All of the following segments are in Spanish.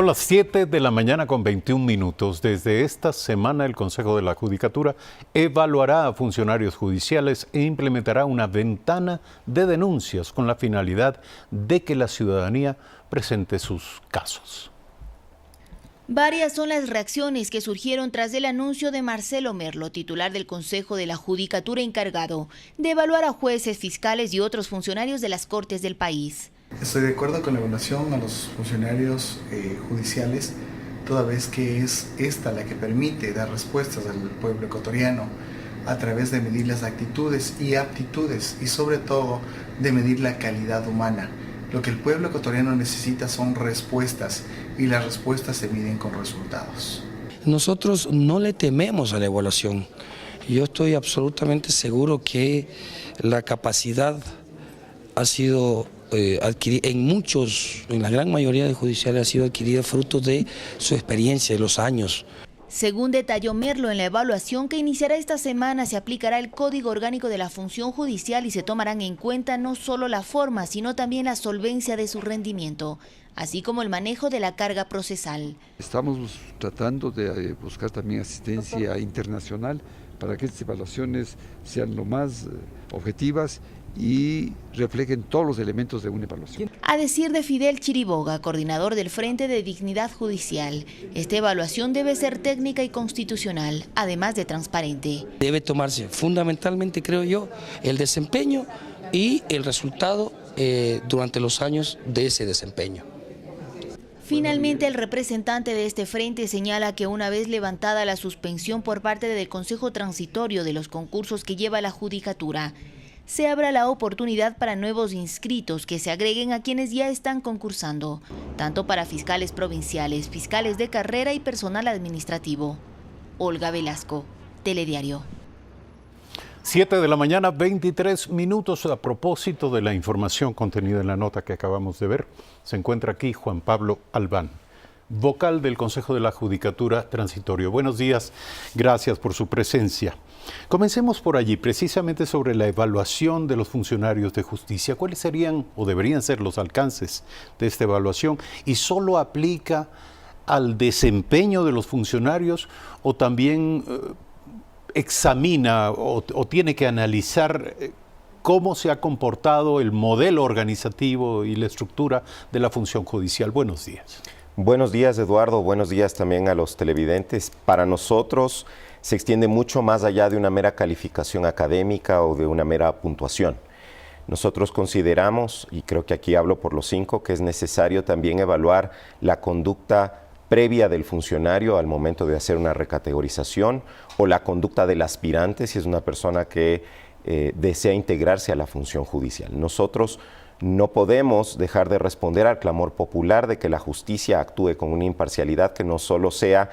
Son las 7 de la mañana con 21 minutos. Desde esta semana el Consejo de la Judicatura evaluará a funcionarios judiciales e implementará una ventana de denuncias con la finalidad de que la ciudadanía presente sus casos. Varias son las reacciones que surgieron tras el anuncio de Marcelo Merlo, titular del Consejo de la Judicatura encargado de evaluar a jueces, fiscales y otros funcionarios de las Cortes del país. Estoy de acuerdo con la evaluación a los funcionarios judiciales, toda vez que es esta la que permite dar respuestas al pueblo ecuatoriano a través de medir las actitudes y aptitudes y sobre todo de medir la calidad humana. Lo que el pueblo ecuatoriano necesita son respuestas y las respuestas se miden con resultados. Nosotros no le tememos a la evaluación. Yo estoy absolutamente seguro que la capacidad ha sido adquirida en la gran mayoría de judiciales ha sido adquirida fruto de su experiencia, de los años. Según detalló Merlo, en la evaluación que iniciará esta semana se aplicará el Código Orgánico de la Función Judicial y se tomarán en cuenta no solo la forma, sino también la solvencia de su rendimiento, así como el manejo de la carga procesal. Estamos tratando de buscar también asistencia internacional para que estas evaluaciones sean lo más objetivas y reflejen todos los elementos de una evaluación. A decir de Fidel Chiriboga, coordinador del Frente de Dignidad Judicial, esta evaluación debe ser técnica y constitucional, además de transparente. Debe tomarse fundamentalmente, creo yo, el desempeño y el resultado durante los años de ese desempeño. Finalmente, el representante de este frente señala que una vez levantada la suspensión por parte del Consejo Transitorio de los concursos que lleva la Judicatura, se abra la oportunidad para nuevos inscritos que se agreguen a quienes ya están concursando, tanto para fiscales provinciales, fiscales de carrera y personal administrativo. Olga Velasco, Telediario. 7 de la mañana, 23 minutos. A propósito de la información contenida en la nota que acabamos de ver, se encuentra aquí Juan Pablo Albán, vocal del Consejo de la Judicatura Transitorio. Buenos días, gracias por su presencia. Comencemos por allí, precisamente sobre la evaluación de los funcionarios de justicia. ¿Cuáles serían o deberían ser los alcances de esta evaluación? ¿Y solo aplica al desempeño de los funcionarios o también examina o tiene que analizar cómo se ha comportado el modelo organizativo y la estructura de la función judicial? Buenos días. Buenos días, Eduardo. Buenos días también a los televidentes. Para nosotros se extiende mucho más allá de una mera calificación académica o de una mera puntuación. Nosotros consideramos, y creo que aquí hablo por los 5, que es necesario también evaluar la conducta previa del funcionario al momento de hacer una recategorización o la conducta del aspirante si es una persona que desea integrarse a la función judicial. Nosotros no podemos dejar de responder al clamor popular de que la justicia actúe con una imparcialidad que no solo sea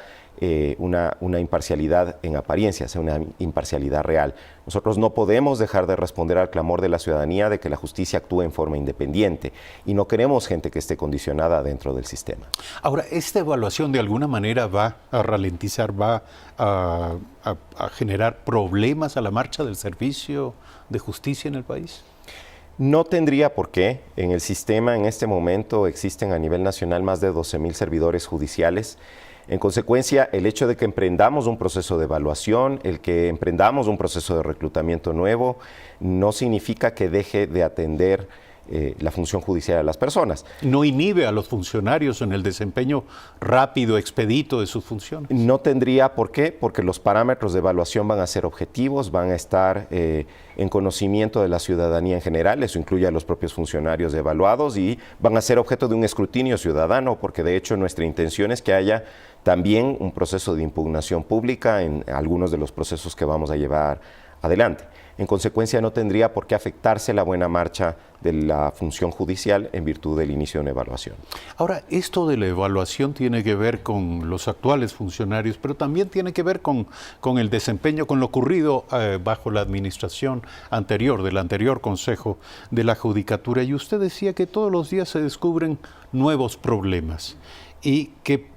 una imparcialidad en apariencia, sea una imparcialidad real. Nosotros no podemos dejar de responder al clamor de la ciudadanía de que la justicia actúe en forma independiente y no queremos gente que esté condicionada dentro del sistema. Ahora, ¿esta evaluación de alguna manera va a ralentizar, va a generar problemas a la marcha del servicio de justicia en el país? No tendría por qué. En el sistema en este momento existen a nivel nacional más de 12,000 servidores judiciales. En consecuencia, el hecho de que emprendamos un proceso de evaluación, el que emprendamos un proceso de reclutamiento nuevo, no significa que deje de atender la función judicial a las personas. ¿No inhibe a los funcionarios en el desempeño rápido, expedito de sus funciones? No tendría por qué, porque los parámetros de evaluación van a ser objetivos, van a estar en conocimiento de la ciudadanía en general, eso incluye a los propios funcionarios evaluados y van a ser objeto de un escrutinio ciudadano, porque de hecho nuestra intención es que haya también un proceso de impugnación pública en algunos de los procesos que vamos a llevar adelante. En consecuencia, no tendría por qué afectarse la buena marcha de la función judicial en virtud del inicio de una evaluación. Ahora, esto de la evaluación tiene que ver con los actuales funcionarios, pero también tiene que ver con el desempeño, con lo ocurrido bajo la administración anterior, del anterior Consejo de la Judicatura. Y usted decía que todos los días se descubren nuevos problemas y que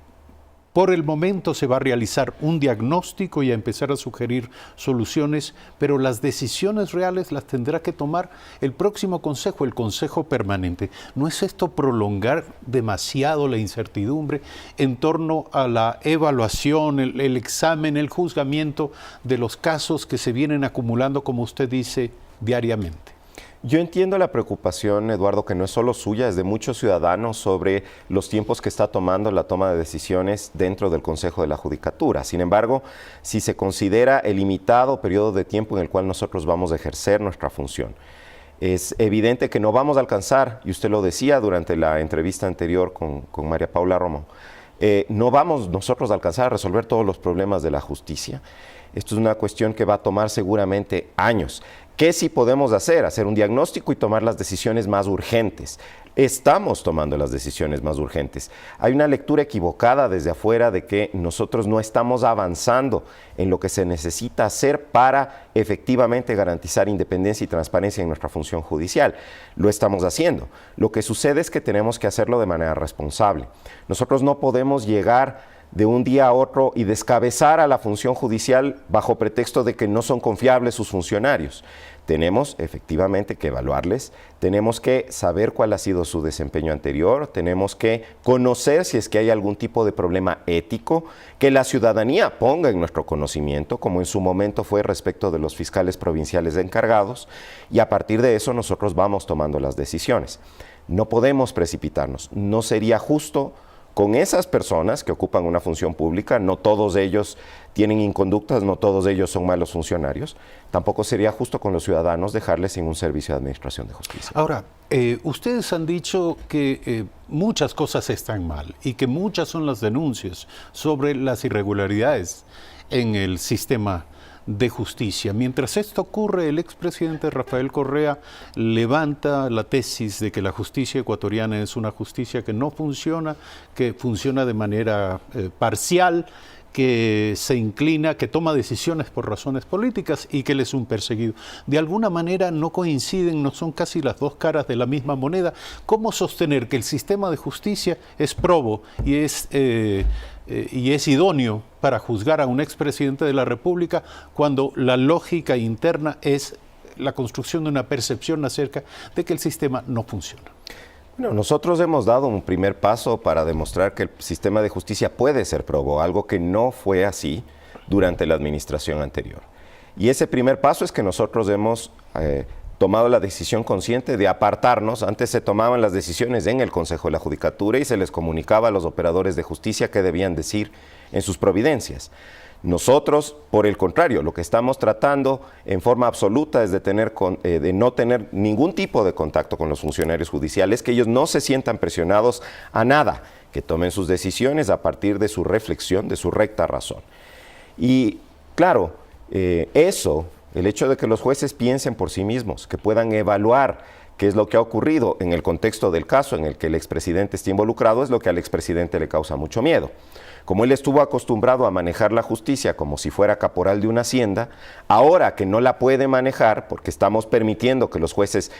Por el momento se va a realizar un diagnóstico y a empezar a sugerir soluciones, pero las decisiones reales las tendrá que tomar el próximo consejo, el Consejo Permanente. ¿No es esto prolongar demasiado la incertidumbre en torno a la evaluación, el examen, el juzgamiento de los casos que se vienen acumulando, como usted dice, diariamente? Yo entiendo la preocupación, Eduardo, que no es solo suya, es de muchos ciudadanos sobre los tiempos que está tomando la toma de decisiones dentro del Consejo de la Judicatura. Sin embargo, si se considera el limitado periodo de tiempo en el cual nosotros vamos a ejercer nuestra función, es evidente que no vamos a alcanzar, y usted lo decía durante la entrevista anterior con María Paula Romo, no vamos nosotros a alcanzar a resolver todos los problemas de la justicia. Esto es una cuestión que va a tomar seguramente años. ¿Qué sí podemos hacer? Hacer un diagnóstico y tomar las decisiones más urgentes. Estamos tomando las decisiones más urgentes. Hay una lectura equivocada desde afuera de que nosotros no estamos avanzando en lo que se necesita hacer para efectivamente garantizar independencia y transparencia en nuestra función judicial. Lo estamos haciendo. Lo que sucede es que tenemos que hacerlo de manera responsable. Nosotros no podemos llegar de un día a otro y descabezar a la función judicial bajo pretexto de que no son confiables sus funcionarios. Tenemos efectivamente que evaluarles, tenemos que saber cuál ha sido su desempeño anterior, tenemos que conocer si es que hay algún tipo de problema ético que la ciudadanía ponga en nuestro conocimiento, como en su momento fue respecto de los fiscales provinciales encargados, y a partir de eso nosotros vamos tomando las decisiones. No podemos precipitarnos, no sería justo con esas personas que ocupan una función pública. No todos ellos tienen inconductas, no todos ellos son malos funcionarios. Tampoco sería justo con los ciudadanos dejarles sin un servicio de administración de justicia. Ahora, ustedes han dicho que muchas cosas están mal y que muchas son las denuncias sobre las irregularidades en el sistema de justicia. Mientras esto ocurre, el expresidente Rafael Correa levanta la tesis de que la justicia ecuatoriana es una justicia que no funciona, que funciona de manera parcial, que se inclina, que toma decisiones por razones políticas y que él es un perseguido. De alguna manera no coinciden, no son casi las dos caras de la misma moneda. ¿Cómo sostener que el sistema de justicia es probo y es idóneo para juzgar a un expresidente de la República cuando la lógica interna es la construcción de una percepción acerca de que el sistema no funciona? Bueno, nosotros hemos dado un primer paso para demostrar que el sistema de justicia puede ser probo, algo que no fue así durante la administración anterior. Y ese primer paso es que nosotros hemos tomado la decisión consciente de apartarnos. Antes se tomaban las decisiones en el Consejo de la Judicatura y se les comunicaba a los operadores de justicia qué debían decir en sus providencias. Nosotros, por el contrario, lo que estamos tratando en forma absoluta es de no tener ningún tipo de contacto con los funcionarios judiciales, que ellos no se sientan presionados a nada, que tomen sus decisiones a partir de su reflexión, de su recta razón. Y claro, el hecho de que los jueces piensen por sí mismos, que puedan evaluar qué es lo que ha ocurrido en el contexto del caso en el que el expresidente está involucrado, es lo que al expresidente le causa mucho miedo. Como él estuvo acostumbrado a manejar la justicia como si fuera caporal de una hacienda, ahora que no la puede manejar porque estamos permitiendo que los jueces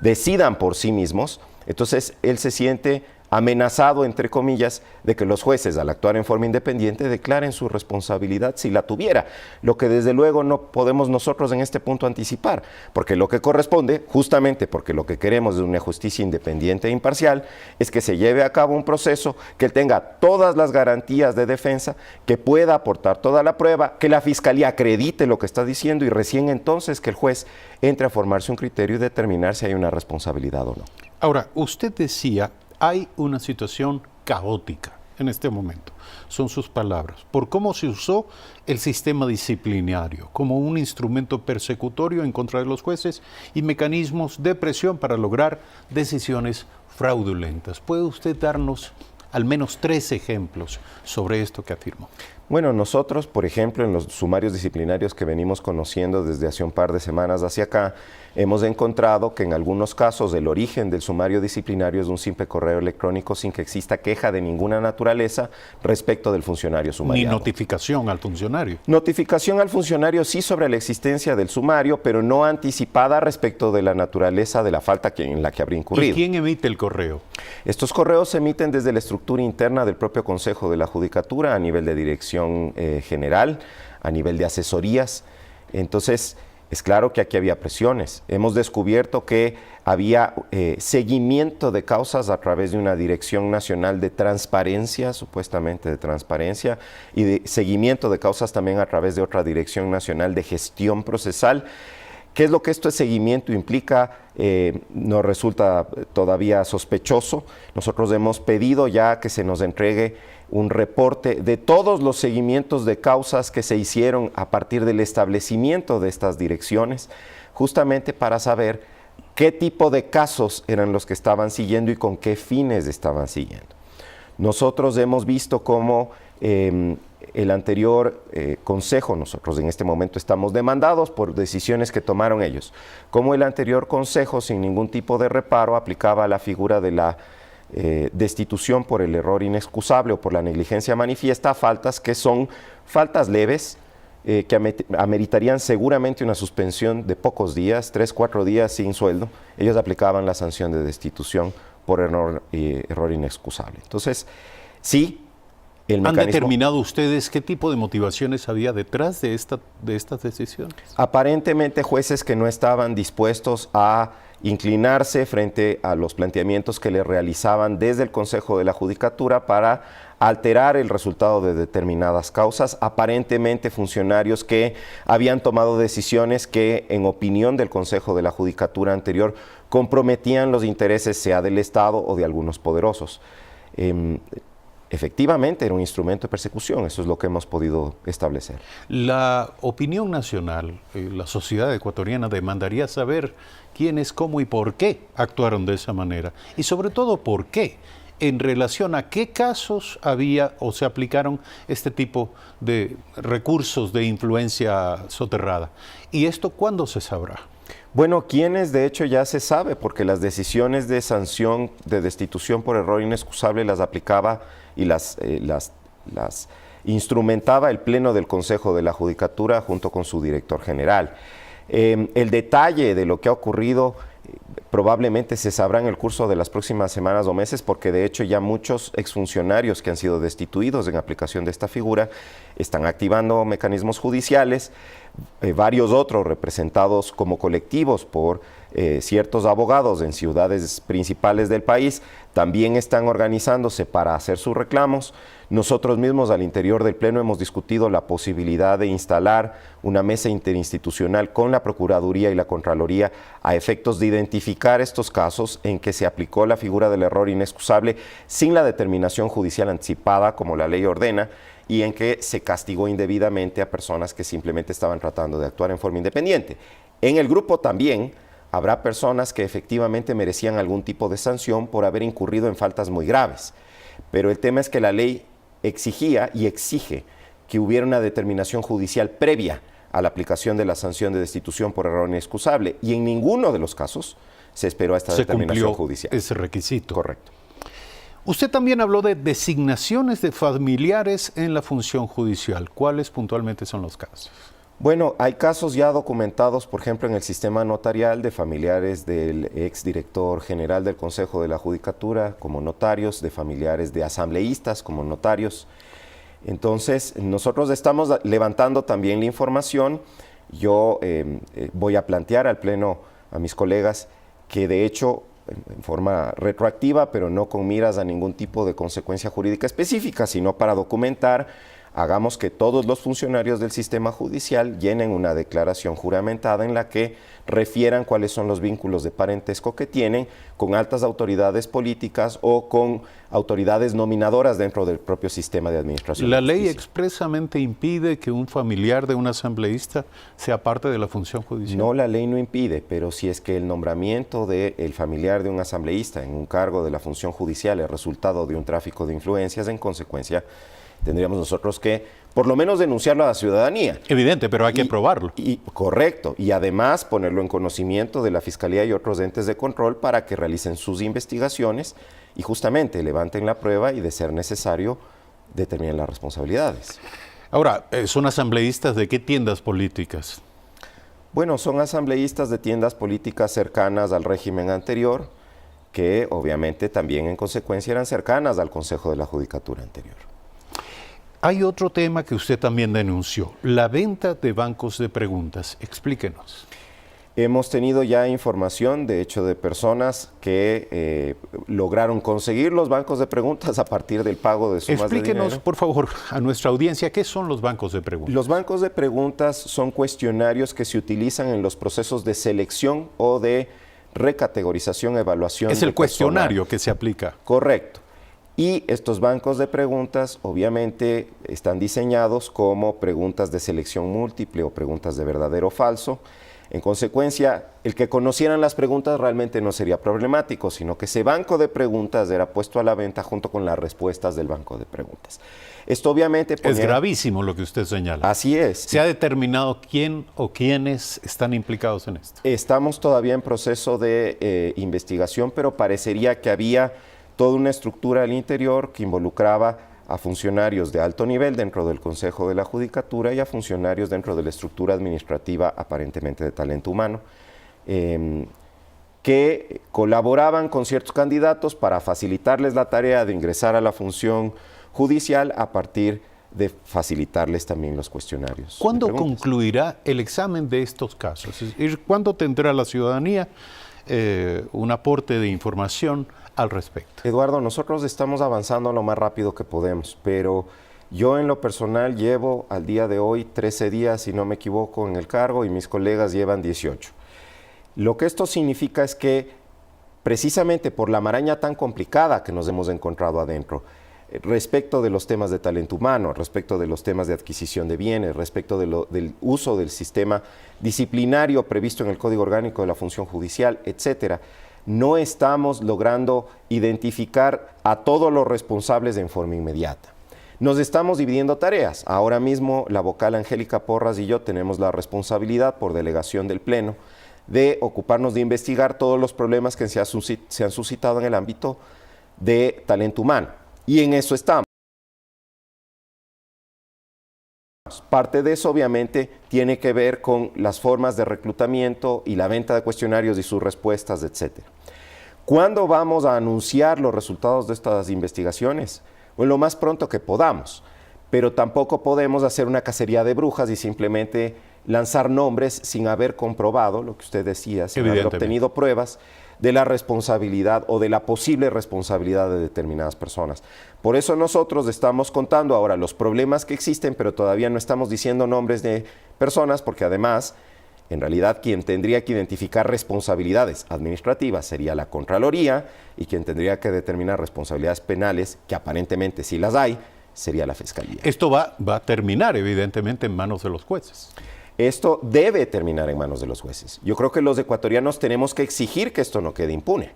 decidan por sí mismos, entonces él se siente amenazado, entre comillas, de que los jueces, al actuar en forma independiente, declaren su responsabilidad si la tuviera, lo que desde luego no podemos nosotros en este punto anticipar, porque lo que corresponde, justamente porque lo que queremos de una justicia independiente e imparcial, es que se lleve a cabo un proceso que tenga todas las garantías de defensa, que pueda aportar toda la prueba, que la Fiscalía acredite lo que está diciendo y recién entonces que el juez entre a formarse un criterio y determinar si hay una responsabilidad o no. Ahora, usted decía, hay una situación caótica en este momento, son sus palabras, por cómo se usó el sistema disciplinario como un instrumento persecutorio en contra de los jueces y mecanismos de presión para lograr decisiones fraudulentas. ¿Puede usted darnos al menos 3 ejemplos sobre esto que afirmó? Bueno, nosotros, por ejemplo, en los sumarios disciplinarios que venimos conociendo desde hace un par de semanas hacia acá, hemos encontrado que en algunos casos el origen del sumario disciplinario es un simple correo electrónico sin que exista queja de ninguna naturaleza respecto del funcionario sumariado. Ni notificación al funcionario. Notificación al funcionario sí sobre la existencia del sumario, pero no anticipada respecto de la naturaleza de la falta en la que habría incurrido. ¿Y quién emite el correo? Estos correos se emiten desde la estructura interna del propio Consejo de la Judicatura a nivel de dirección general, a nivel de asesorías. Entonces, es claro que aquí había presiones. Hemos descubierto que había seguimiento de causas a través de una Dirección Nacional de Transparencia, supuestamente de transparencia, y de seguimiento de causas también a través de otra Dirección Nacional de Gestión Procesal. ¿Qué es lo que esto de seguimiento implica? Nos resulta todavía sospechoso. Nosotros hemos pedido ya que se nos entregue un reporte de todos los seguimientos de causas que se hicieron a partir del establecimiento de estas direcciones, justamente para saber qué tipo de casos eran los que estaban siguiendo y con qué fines estaban siguiendo. Nosotros hemos visto cómo el anterior consejo, nosotros en este momento estamos demandados por decisiones que tomaron ellos, como el anterior consejo sin ningún tipo de reparo aplicaba la figura de la destitución por el error inexcusable o por la negligencia manifiesta a faltas que son faltas leves que ameritarían seguramente una suspensión de pocos días, 3, 4 días sin sueldo. Ellos aplicaban la sanción de destitución por error inexcusable. Entonces, sí, el mecanismo... ¿Han determinado ustedes qué tipo de motivaciones había detrás de estas decisiones? Aparentemente jueces que no estaban dispuestos a inclinarse frente a los planteamientos que le realizaban desde el Consejo de la Judicatura para alterar el resultado de determinadas causas, aparentemente funcionarios que habían tomado decisiones que, en opinión del Consejo de la Judicatura anterior, comprometían los intereses sea del Estado o de algunos poderosos. Efectivamente era un instrumento de persecución, eso es lo que hemos podido establecer. La opinión nacional, la sociedad ecuatoriana demandaría saber quiénes, cómo y por qué actuaron de esa manera. Y sobre todo, por qué, en relación a qué casos había o se aplicaron este tipo de recursos de influencia soterrada. ¿Y esto cuándo se sabrá? Bueno, quiénes de hecho ya se sabe, porque las decisiones de sanción de destitución por error inexcusable las aplicaba y las instrumentaba el Pleno del Consejo de la Judicatura junto con su director general. El detalle de lo que ha ocurrido probablemente se sabrá en el curso de las próximas semanas o meses, porque de hecho ya muchos exfuncionarios que han sido destituidos en aplicación de esta figura están activando mecanismos judiciales, varios otros representados como colectivos por ciertos abogados en ciudades principales del país también están organizándose para hacer sus reclamos. Nosotros mismos al interior del Pleno hemos discutido la posibilidad de instalar una mesa interinstitucional con la Procuraduría y la Contraloría a efectos de identificar estos casos en que se aplicó la figura del error inexcusable sin la determinación judicial anticipada como la ley ordena y en que se castigó indebidamente a personas que simplemente estaban tratando de actuar en forma independiente. En el grupo también habrá personas que efectivamente merecían algún tipo de sanción por haber incurrido en faltas muy graves, pero el tema es que la ley exigía y exige que hubiera una determinación judicial previa a la aplicación de la sanción de destitución por error inexcusable y en ninguno de los casos se esperó a esta determinación judicial. Ese requisito. Correcto. Usted también habló de designaciones de familiares en la función judicial. ¿Cuáles puntualmente son los casos? Bueno, hay casos ya documentados, por ejemplo, en el sistema notarial de familiares del exdirector general del Consejo de la Judicatura como notarios, de familiares de asambleístas como notarios. Entonces, nosotros estamos levantando también la información. Yo voy a plantear al Pleno a mis colegas que de hecho, en forma retroactiva, pero no con miras a ningún tipo de consecuencia jurídica específica, sino para documentar, hagamos que todos los funcionarios del sistema judicial llenen una declaración juramentada en la que refieran cuáles son los vínculos de parentesco que tienen con altas autoridades políticas o con autoridades nominadoras dentro del propio sistema de administración. ¿La ley expresamente impide que un familiar de un asambleísta sea parte de la función judicial? No, la ley no impide, pero si es que el nombramiento del familiar de un asambleísta en un cargo de la función judicial es resultado de un tráfico de influencias, en consecuencia tendríamos nosotros que por lo menos denunciarlo a la ciudadanía. Evidente, pero hay que probarlo. Correcto, y además ponerlo en conocimiento de la Fiscalía y otros entes de control para que realicen sus investigaciones y justamente levanten la prueba y, de ser necesario, determinen las responsabilidades. Ahora, ¿son asambleístas de qué tiendas políticas? Bueno, son asambleístas de tiendas políticas cercanas al régimen anterior, que obviamente también en consecuencia eran cercanas al Consejo de la Judicatura anterior. Hay otro tema que usted también denunció, la venta de bancos de preguntas. Explíquenos. Hemos tenido ya información, de hecho, de personas que lograron conseguir los bancos de preguntas a partir del pago de sumas de dinero. Explíquenos, por favor, a nuestra audiencia, ¿qué son los bancos de preguntas? Los bancos de preguntas son cuestionarios que se utilizan en los procesos de selección o de recategorización, evaluación. Es el cuestionario que se aplica. Correcto. Y estos bancos de preguntas obviamente están diseñados como preguntas de selección múltiple o preguntas de verdadero o falso. En consecuencia, el que conocieran las preguntas realmente no sería problemático, sino que ese banco de preguntas era puesto a la venta junto con las respuestas del banco de preguntas. Esto obviamente es gravísimo lo que usted señala. Así es. ¿Se ha determinado quién o quiénes están implicados en esto? Estamos todavía en proceso de investigación, pero parecería que había toda una estructura al interior que involucraba a funcionarios de alto nivel dentro del Consejo de la Judicatura y a funcionarios dentro de la estructura administrativa aparentemente de talento humano, que colaboraban con ciertos candidatos para facilitarles la tarea de ingresar a la función judicial a partir de facilitarles también los cuestionarios. ¿Cuándo concluirá el examen de estos casos? Es decir, ¿cuándo tendrá la ciudadanía un aporte de información al respecto? Eduardo, nosotros estamos avanzando lo más rápido que podemos, pero yo en lo personal llevo al día de hoy 13 días, si no me equivoco, en el cargo y mis colegas llevan 18. Lo que esto significa es que precisamente por la maraña tan complicada que nos hemos encontrado adentro, respecto de los temas de talento humano, respecto de los temas de adquisición de bienes, respecto del uso del sistema disciplinario previsto en el Código Orgánico de la Función Judicial, etcétera, no estamos logrando identificar a todos los responsables en forma inmediata. Nos estamos dividiendo tareas. Ahora mismo la vocal Angélica Porras y yo tenemos la responsabilidad por delegación del Pleno de ocuparnos de investigar todos los problemas que se han suscitado en el ámbito de talento humano. Y en eso estamos. Parte de eso obviamente tiene que ver con las formas de reclutamiento y la venta de cuestionarios y sus respuestas, etc. ¿Cuándo vamos a anunciar los resultados de estas investigaciones? Pues lo más pronto que podamos, pero tampoco podemos hacer una cacería de brujas y simplemente lanzar nombres sin haber comprobado, lo que usted decía, sin haber obtenido pruebas de la responsabilidad o de la posible responsabilidad de determinadas personas. Por eso nosotros estamos contando ahora los problemas que existen, pero todavía no estamos diciendo nombres de personas, porque además, en realidad, quien tendría que identificar responsabilidades administrativas sería la Contraloría, y quien tendría que determinar responsabilidades penales, que aparentemente sí las hay, sería la Fiscalía. Esto va a terminar, evidentemente, en manos de los jueces. Esto debe terminar en manos de los jueces. Yo creo que los ecuatorianos tenemos que exigir que esto no quede impune.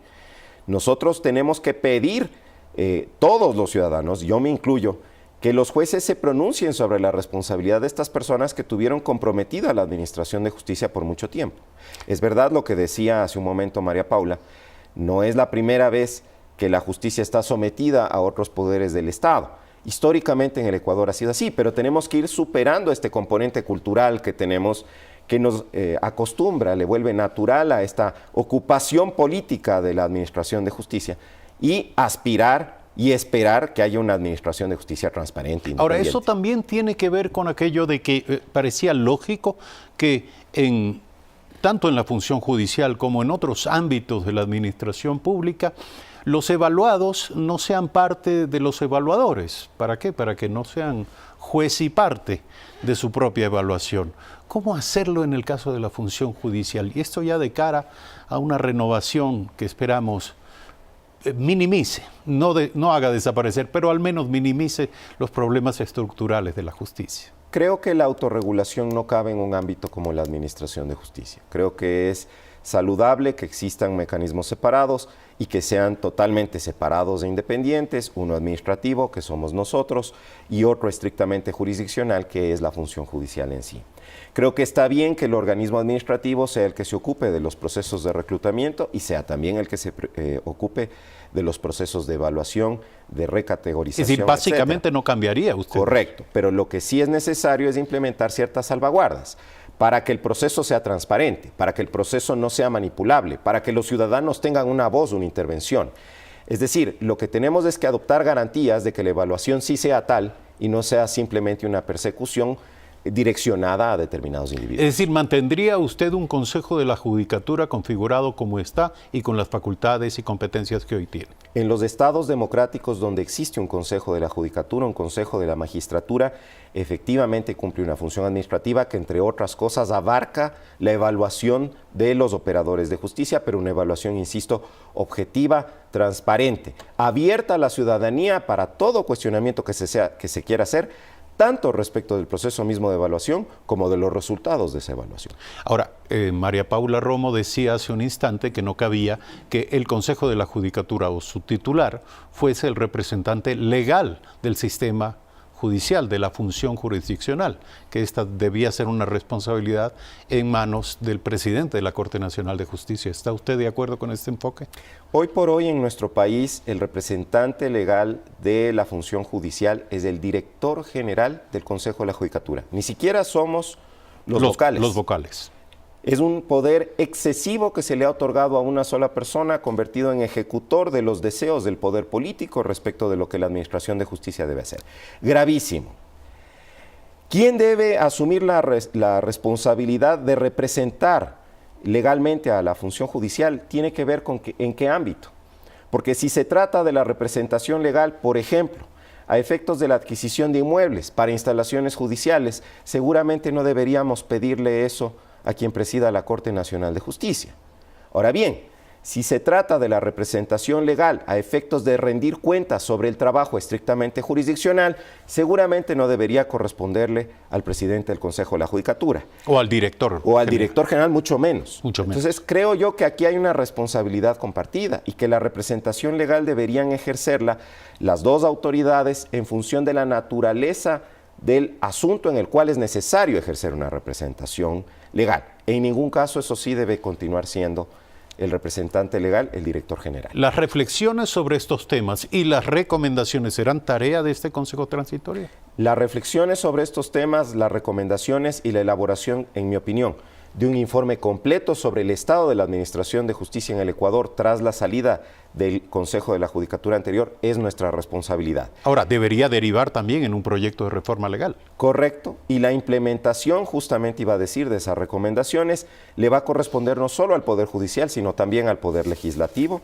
Nosotros tenemos que pedir, todos los ciudadanos, yo me incluyo, que los jueces se pronuncien sobre la responsabilidad de estas personas que tuvieron comprometida la administración de justicia por mucho tiempo. Es verdad lo que decía hace un momento María Paula, no es la primera vez que la justicia está sometida a otros poderes del Estado. Históricamente en el Ecuador ha sido así, pero tenemos que ir superando este componente cultural que tenemos, que nos acostumbra, le vuelve natural a esta ocupación política de la administración de justicia y aspirar y esperar que haya una administración de justicia transparente. Ahora, eso también tiene que ver con aquello de que parecía lógico que tanto en la función judicial como en otros ámbitos de la administración pública, los evaluados no sean parte de los evaluadores. ¿Para qué? Para que no sean juez y parte de su propia evaluación. ¿Cómo hacerlo en el caso de la función judicial? Y esto ya de cara a una renovación que esperamos minimice, no haga desaparecer, pero al menos minimice los problemas estructurales de la justicia. Creo que la autorregulación no cabe en un ámbito como la administración de justicia. Creo que es saludable que existan mecanismos separados y que sean totalmente separados e independientes, uno administrativo, que somos nosotros, y otro estrictamente jurisdiccional, que es la función judicial en sí. Creo que está bien que el organismo administrativo sea el que se ocupe de los procesos de reclutamiento y sea también el que se ocupe de los procesos de evaluación, de recategorización. Es decir, básicamente etcétera. no cambiaría usted. Correcto, pero lo que sí es necesario es implementar ciertas salvaguardas para que el proceso sea transparente, para que el proceso no sea manipulable, para que los ciudadanos tengan una voz, una intervención. Es decir, lo que tenemos es que adoptar garantías de que la evaluación sí sea tal y no sea simplemente una persecución direccionada a determinados individuos. Es decir, ¿mantendría usted un Consejo de la Judicatura configurado como está y con las facultades y competencias que hoy tiene? En los estados democráticos donde existe un Consejo de la Judicatura, un Consejo de la Magistratura, efectivamente cumple una función administrativa que, entre otras cosas, abarca la evaluación de los operadores de justicia, pero una evaluación, insisto, objetiva, transparente, abierta a la ciudadanía para todo cuestionamiento que se quiera hacer, tanto respecto del proceso mismo de evaluación como de los resultados de esa evaluación. Ahora, María Paula Romo decía hace un instante que no cabía que el Consejo de la Judicatura o su titular fuese el representante legal del sistema judicial, de la función jurisdiccional, que esta debía ser una responsabilidad en manos del presidente de la Corte Nacional de Justicia. ¿Está usted de acuerdo con este enfoque? Hoy por hoy en nuestro país el representante legal de la función judicial es el director general del Consejo de la Judicatura. Ni siquiera somos los vocales. Los vocales. Es un poder excesivo que se le ha otorgado a una sola persona, convertido en ejecutor de los deseos del poder político respecto de lo que la administración de justicia debe hacer. Gravísimo. ¿Quién debe asumir la responsabilidad de representar legalmente a la función judicial? Tiene que ver con en qué ámbito. Porque si se trata de la representación legal, por ejemplo, a efectos de la adquisición de inmuebles para instalaciones judiciales, seguramente no deberíamos pedirle eso a quien presida la Corte Nacional de Justicia. Ahora bien, si se trata de la representación legal a efectos de rendir cuentas sobre el trabajo estrictamente jurisdiccional, seguramente no debería corresponderle al presidente del Consejo de la Judicatura. O al director. O al director general, mucho menos. Mucho menos. Entonces, creo yo que aquí hay una responsabilidad compartida y que la representación legal deberían ejercerla las dos autoridades en función de la naturaleza del asunto en el cual es necesario ejercer una representación legal. En ningún caso, eso sí, debe continuar siendo el representante legal, el director general. ¿Las reflexiones sobre estos temas y las recomendaciones serán tarea de este Consejo Transitorio? Las reflexiones sobre estos temas, las recomendaciones y la elaboración, en mi opinión, de un informe completo sobre el estado de la administración de justicia en el Ecuador tras la salida del Consejo de la Judicatura anterior es nuestra responsabilidad. Ahora, debería derivar también en un proyecto de reforma legal. Correcto, y la implementación, justamente iba a decir, de esas recomendaciones, le va a corresponder no solo al Poder Judicial, sino también al Poder Legislativo,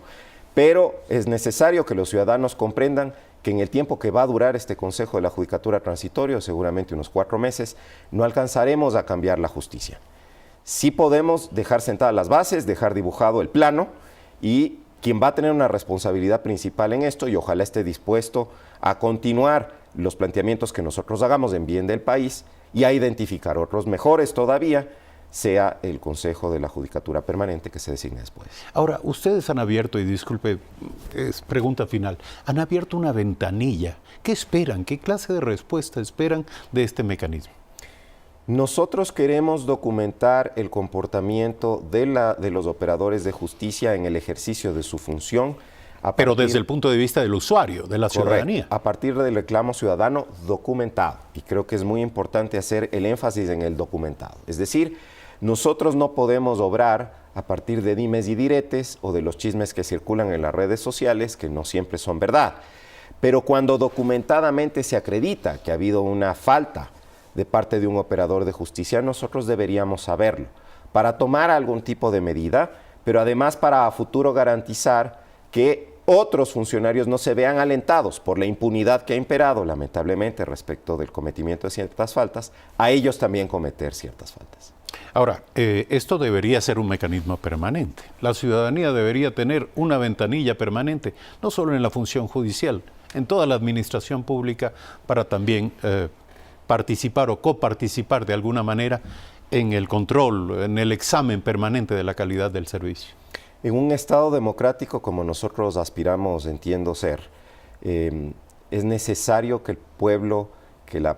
pero es necesario que los ciudadanos comprendan que en el tiempo que va a durar este Consejo de la Judicatura transitorio, seguramente unos 4 meses, no alcanzaremos a cambiar la justicia. Sí podemos dejar sentadas las bases, dejar dibujado el plano, y quien va a tener una responsabilidad principal en esto, y ojalá esté dispuesto a continuar los planteamientos que nosotros hagamos en bien del país y a identificar otros mejores todavía, sea el Consejo de la Judicatura Permanente que se designe después. Ahora, ustedes han abierto, y disculpe, es pregunta final, han abierto una ventanilla. ¿Qué esperan? ¿Qué clase de respuesta esperan de este mecanismo? Nosotros queremos documentar el comportamiento de los operadores de justicia en el ejercicio de su función. Pero desde el punto de vista del usuario, de la ciudadanía. A partir del reclamo ciudadano documentado. Y creo que es muy importante hacer el énfasis en el documentado. Es decir, nosotros no podemos obrar a partir de dimes y diretes o de los chismes que circulan en las redes sociales, que no siempre son verdad. Pero cuando documentadamente se acredita que ha habido una falta de parte de un operador de justicia, nosotros deberíamos saberlo para tomar algún tipo de medida, pero además para a futuro garantizar que otros funcionarios no se vean alentados por la impunidad que ha imperado, lamentablemente, respecto del cometimiento de ciertas faltas, a ellos también cometer ciertas faltas. Ahora, esto debería ser un mecanismo permanente. La ciudadanía debería tener una ventanilla permanente, no solo en la función judicial, en toda la administración pública, para también participar o coparticipar de alguna manera en el control, en el examen permanente de la calidad del servicio? En un Estado democrático como nosotros aspiramos, entiendo ser, es necesario que el pueblo, que la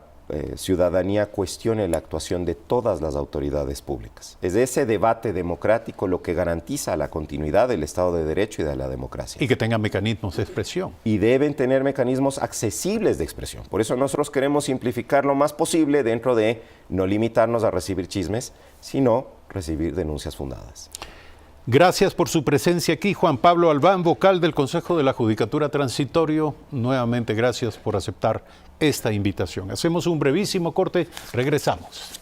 ciudadanía cuestione la actuación de todas las autoridades públicas. Es ese debate democrático lo que garantiza la continuidad del Estado de Derecho y de la democracia. Y que tengan mecanismos de expresión. Y deben tener mecanismos accesibles de expresión. Por eso nosotros queremos simplificar lo más posible dentro de no limitarnos a recibir chismes, sino recibir denuncias fundadas. Gracias por su presencia aquí, Juan Pablo Albán, vocal del Consejo de la Judicatura Transitorio. Nuevamente, gracias por aceptar esta invitación. Hacemos un brevísimo corte, regresamos.